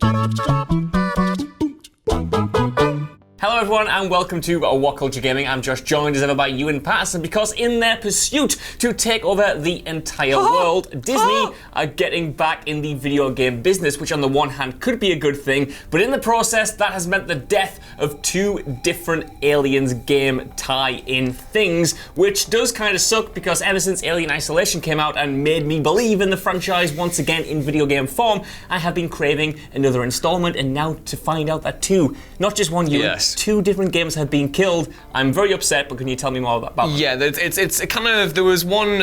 Hello everyone and welcome to WhatCulture Gaming. I'm Josh, joined as ever by Ewan Patterson, because in their pursuit to take over the entire world, Disney are getting back in the video game business, which on the one hand could be a good thing, but in the process that has meant the death of two different Aliens game tie-in things, which does kind of suck because ever since Alien Isolation came out and made me believe in the franchise once again in video game form, I have been craving another installment, and now to find out that not just one, Ewan, two different games have been killed. I'm very upset, but can you tell me more about that? Yeah, it's kind of, there was one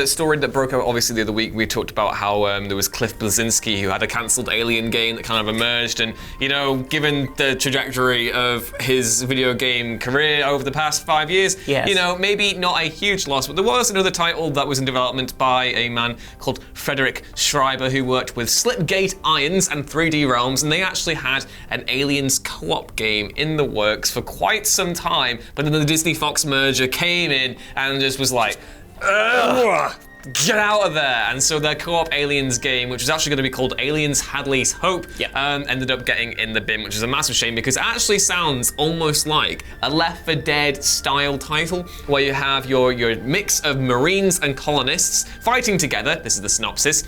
story that broke out obviously the other week. We talked about how there was Cliff Bleszinski who had a cancelled Alien game that kind of emerged, and you know, given the trajectory of his video game career over the past 5 years, you know, maybe not a huge loss, but there was another title that was in development by a man called Frederick Schreiber who worked with Slipgate Irons and 3D Realms, and they actually had an Aliens co-op game in the works for quite some time, but then the Disney-Fox merger came in and just was like, get out of there. And so their co-op Aliens game, which was actually going to be called Aliens Hadley's Hope, ended up getting in the bin, which is a massive shame because it actually sounds almost like a Left 4 Dead style title where you have your mix of Marines and colonists fighting together, this is the synopsis,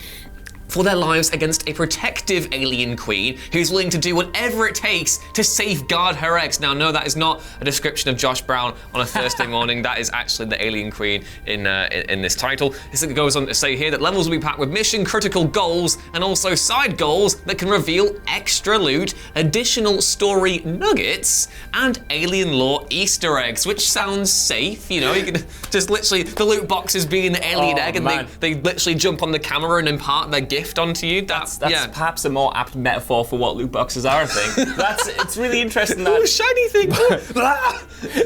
for their lives against a protective alien queen who's willing to do whatever it takes to safeguard her eggs. Now, no, that is not a description of Josh Brown on a Thursday morning. That is actually the alien queen in this title. This goes on to say here that levels will be packed with mission-critical goals and also side goals that can reveal extra loot, additional story nuggets, and alien lore Easter eggs, which sounds safe. You know, you can just literally, the loot boxes being the alien egg, and they literally jump on the camera and impart their gift onto you. That's perhaps a more apt metaphor for what loot boxes are, I think. It's really interesting that shiny thing.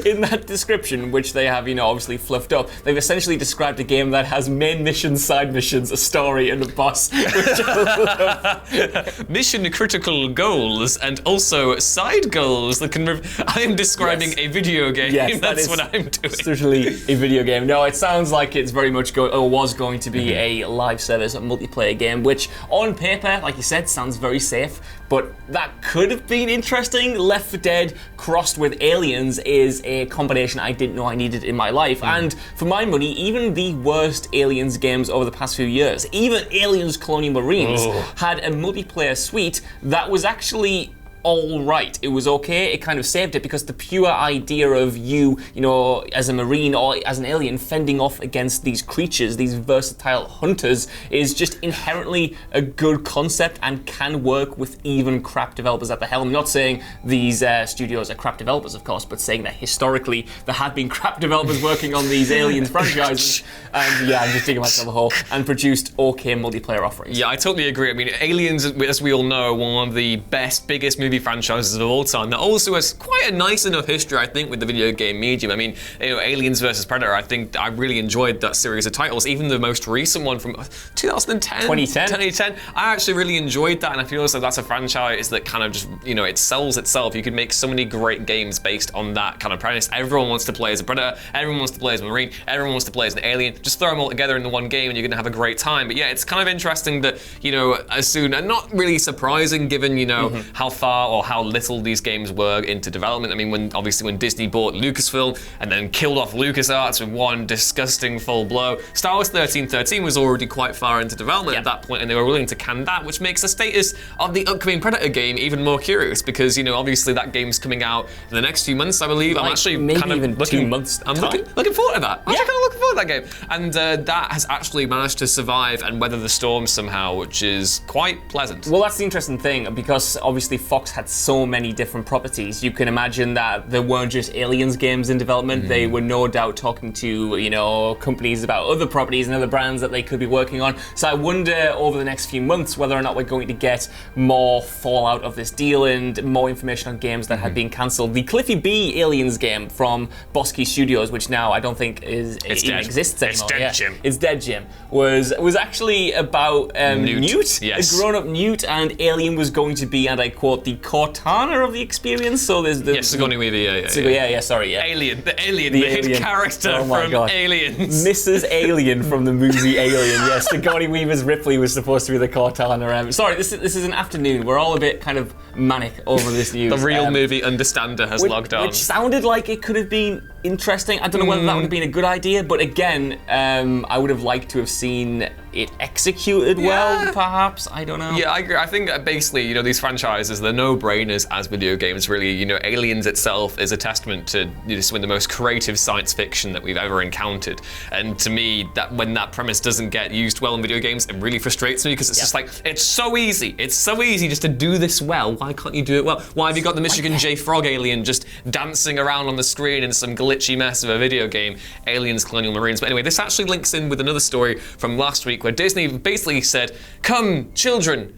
In that description, which they have, you know, obviously fluffed up, they've essentially described a game that has main missions, side missions, a story, and a boss. Which I love. Mission critical goals and also side goals that can. I am describing a video game. Yes, that's what I'm doing. Certainly a video game. No, it sounds like it's very much was going to be a live service, a multiplayer game, which on paper, like you said, sounds very safe, but that could have been interesting. Left 4 Dead crossed with Aliens is a combination I didn't know I needed in my life, and for my money, even the worst Aliens games over the past few years, even Aliens Colonial Marines, had a multiplayer suite that was actually all right. It was okay. It kind of saved it because the pure idea of you know, as a Marine or as an alien fending off against these creatures, these versatile hunters, is just inherently a good concept and can work with even crap developers at the helm. I'm not saying these studios are crap developers, of course, but saying that historically there have been crap developers working on these Aliens franchises, and yeah, I'm just digging myself a hole, and produced okay multiplayer offerings. Yeah, I totally agree. I mean, Aliens, as we all know, one of the biggest movie franchises of all time that also has quite a nice enough history, I think, with the video game medium. I mean, you know, Aliens vs Predator, I think I really enjoyed that series of titles, even the most recent one from 2010. I actually really enjoyed that, and I feel as though that's a franchise that kind of just, you know, it sells itself. You could make so many great games based on that kind of premise. Everyone wants to play as a Predator, everyone wants to play as a Marine, everyone wants to play as an alien. Just throw them all together in the one game and you're gonna have a great time. But yeah, it's kind of interesting that, you know, as soon, and not really surprising given, you know, how far or how little these games were into development. I mean, when Disney bought Lucasfilm and then killed off LucasArts with one disgusting full blow, Star Wars 1313 was already quite far into development at that point, and they were willing to can that, which makes the status of the upcoming Predator game even more curious because, you know, obviously that game's coming out in the next few months, I believe. I'm actually maybe kind of even looking, 2 months. I'm looking forward to that. I'm actually kind of looking forward to that game. And that has actually managed to survive and weather the storm somehow, which is quite pleasant. Well, that's the interesting thing, because obviously Fox had so many different properties. You can imagine that there weren't just Aliens games in development. They were no doubt talking to, you know, companies about other properties and other brands that they could be working on. So I wonder over the next few months whether or not we're going to get more fallout of this deal and more information on games that had been cancelled. The Cliffy B Aliens game from Bosky Studios, which now I don't think even exists anymore. It's dead, Jim. It's dead, Jim. Was actually about Newt, yes. a grown-up Newt, and Alien was going to be, and I quote, the Cortana of the experience. So there's the Sigourney Weaver. Yeah. Alien, the main character from Aliens. Mrs. Alien from the movie Alien. Yes, Sigourney Weaver's Ripley was supposed to be the Cortana. Sorry, this is an afternoon. We're all a bit kind of manic over this news. The real movie understander has logged on. Which sounded like it could have been interesting. I don't know whether that would have been a good idea, but again, I would have liked to have seen it executed well, perhaps. I don't know. Yeah, I agree. I think basically, these franchises, they're no-brainers as video games, really. Aliens itself is a testament to some of the most creative science fiction that we've ever encountered. And to me, that when that premise doesn't get used well in video games, it really frustrates me because it's just like, it's so easy. It's so easy just to do this well. Why can't you do it well? Why have you got the Michigan J. Frog alien just dancing around on the screen in some glitchy mess of a video game, Aliens Colonial Marines? But anyway, this actually links in with another story from last week where Disney basically said, come, children,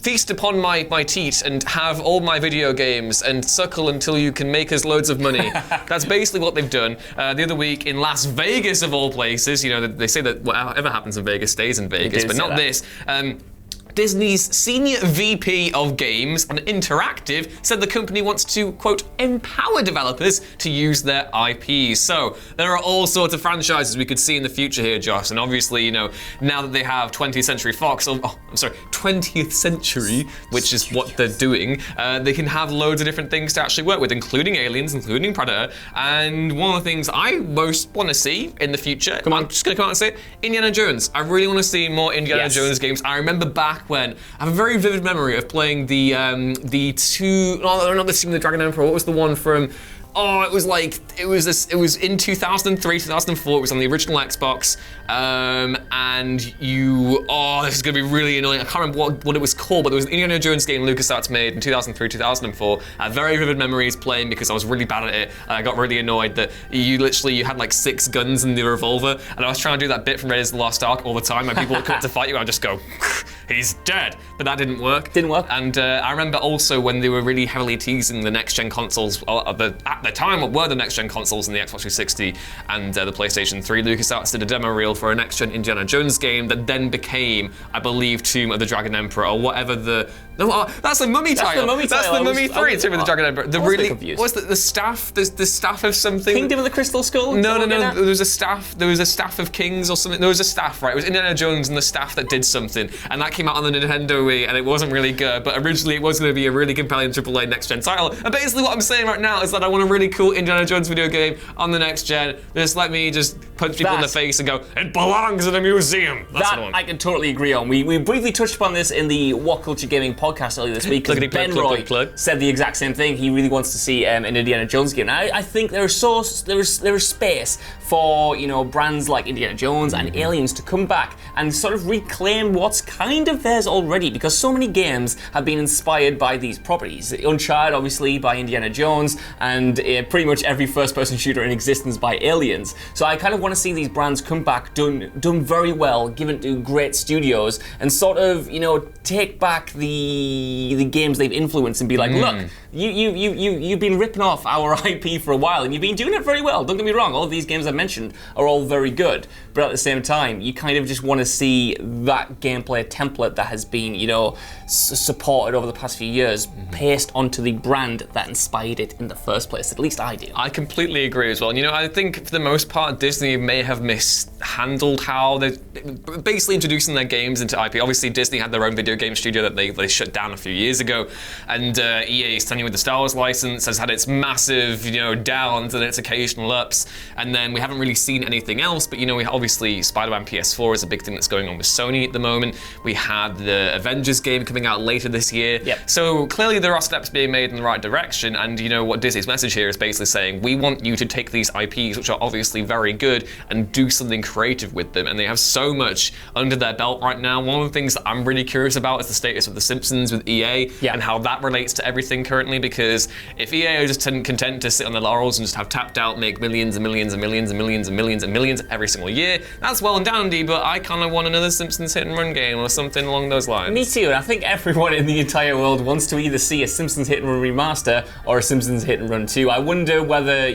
feast upon my teat and have all my video games and suckle until you can make us loads of money. That's basically what they've done. The other week in Las Vegas, of all places, they say that whatever happens in Vegas stays in Vegas, but not this. Disney's senior VP of games and interactive said the company wants to, quote, empower developers to use their IPs. So there are all sorts of franchises we could see in the future here, Josh. And obviously, now that they have 20th Century Fox, 20th Century, which is what they're doing, they can have loads of different things to actually work with, including Aliens, including Predator. And one of the things I most want to see in the future, I'm just going to come out and say it, Indiana Jones. I really want to see more Indiana Jones games. I remember back when I have a very vivid memory of playing the two, not the Team of the Dragon Emperor, what was the one from, it was in 2003, 2004, it was on the original Xbox, and this is going to be really annoying, I can't remember what it was called, but there was an Indiana Jones game LucasArts made in 2003, 2004, I have very vivid memories playing because I was really bad at it, and I got really annoyed that you had like 6 guns in the revolver, and I was trying to do that bit from Raiders of the Lost Ark all the time, and people would come up to fight you, and I'd just go, he's dead, but that didn't work. And I remember also when they were really heavily teasing the next-gen consoles, at the time, what were the next-gen consoles in the Xbox 360 and the PlayStation 3, LucasArts did a demo reel for a next-gen Indiana Jones game that then became, I believe, Tomb of the Dragon Emperor, or whatever that's the Mummy title. That's the Mummy 3, Tomb of the Dragon Emperor. What's the staff? There's the staff of something. Kingdom of the Crystal Skull? No. There was a staff of kings or something. There was a staff, right? It was Indiana Jones and the staff that did something, and that came out on the Nintendo Wii, and it wasn't really good, but originally it was going to be a really compelling AAA next-gen title. And basically what I'm saying right now is that I want a really cool Indiana Jones video game on the next gen. Just let me just punch people in the face and go, it belongs in a museum. That's what I want. I can totally agree on. We briefly touched upon this in the WhatCulture Gaming Podcast earlier this week, because Ben Roy said the exact same thing. He really wants to see an Indiana Jones game. Now, I think there is space for brands like Indiana Jones and Aliens to come back and sort of reclaim what's kind of theirs already, because so many games have been inspired by these properties. Uncharted, obviously, by Indiana Jones, and pretty much every first-person shooter in existence by Aliens. So I kind of want to see these brands come back, done very well, given to great studios, and sort of take back the games they've influenced and be like, look, you've been ripping off our IP for a while, and you've been doing it very well. Don't get me wrong, all of these games I've mentioned are all very good, but at the same time, you kind of just want to see that gameplay template that has been, supported over the past few years, pasted onto the brand that inspired it in the first place. At least I do. I completely agree as well. I think for the most part, Disney may have mishandled how they're basically introducing their games into IP. Obviously, Disney had their own video game studio that they shut down a few years ago, and EA is with the Star Wars license has had its massive, downs and its occasional ups, and then we haven't really seen anything else. But we obviously Spider-Man PS4 is a big thing that's going on with Sony at the moment. We had the Avengers game coming out later this year. Yep. So clearly there are steps being made in the right direction, and what Disney's message here is basically saying, we want you to take these IPs, which are obviously very good, and do something creative with them. And they have so much under their belt right now. One of the things that I'm really curious about is the status of The Simpsons with EA, and how that relates to everything currently, because if EA are just content to sit on their laurels and just have tapped out, make millions and millions and millions and millions and millions and millions every single year, that's well and dandy, but I kind of want another Simpsons hit and run game or something along those lines. Me too, and I think everyone in the entire world wants to either see a Simpsons Hit and Run remaster or a Simpsons Hit and Run 2. I wonder whether,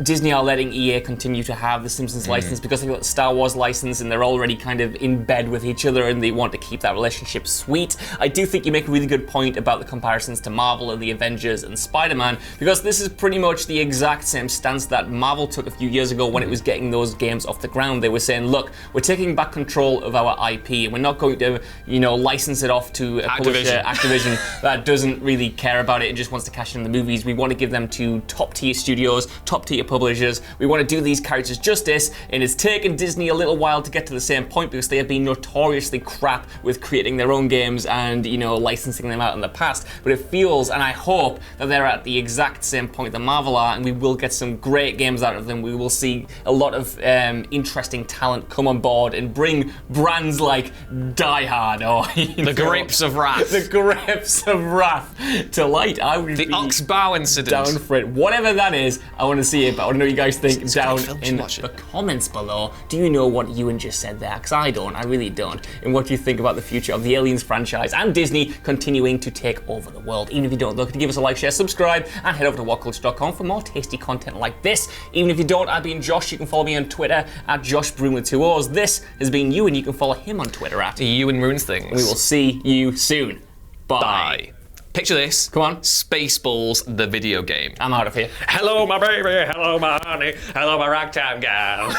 Disney are letting EA continue to have the Simpsons license because they've got the Star Wars license and they're already kind of in bed with each other and they want to keep that relationship sweet. I do think you make a really good point about the comparisons to Marvel and the Avengers and Spider-Man, because this is pretty much the exact same stance that Marvel took a few years ago when it was getting those games off the ground. They were saying, look, we're taking back control of our IP and we're not going to, license it off to a publisher, Activision, that doesn't really care about it and just wants to cash in the movies. We want to give them to top-tier studios, top-tier publishers. We want to do these characters justice, and it's taken Disney a little while to get to the same point because they have been notoriously crap with creating their own games and, licensing them out in the past. But it feels, and I hope, that they're at the exact same point that Marvel are, and we will get some great games out of them. We will see a lot of interesting talent come on board and bring brands like Die Hard or the Grapes of Wrath. The Grapes of Wrath to light. I would the be Oxbow incident. down for it. Whatever that is, I want to see it, but I want to know what you guys think It's down a great film, in watch it. the comments below. Do you know what Ewan just said there? Because I don't. I really don't. And what do you think about the future of the Aliens franchise and Disney continuing to take over the world? Even if you don't, look to give us a like, share, subscribe, and head over to WhatCulture.com for more tasty content like this. Even if you don't, I've been Josh. You can follow me on Twitter at JoshBroom with 2 O's. This has been Ewan. You can follow him on Twitter at Ewan Ruins Things. We will see you soon. Bye. Bye. Picture this. Come on. Spaceballs, the video game. I'm out of here. Hello, my baby. Hello, my honey. Hello, my ragtime gal.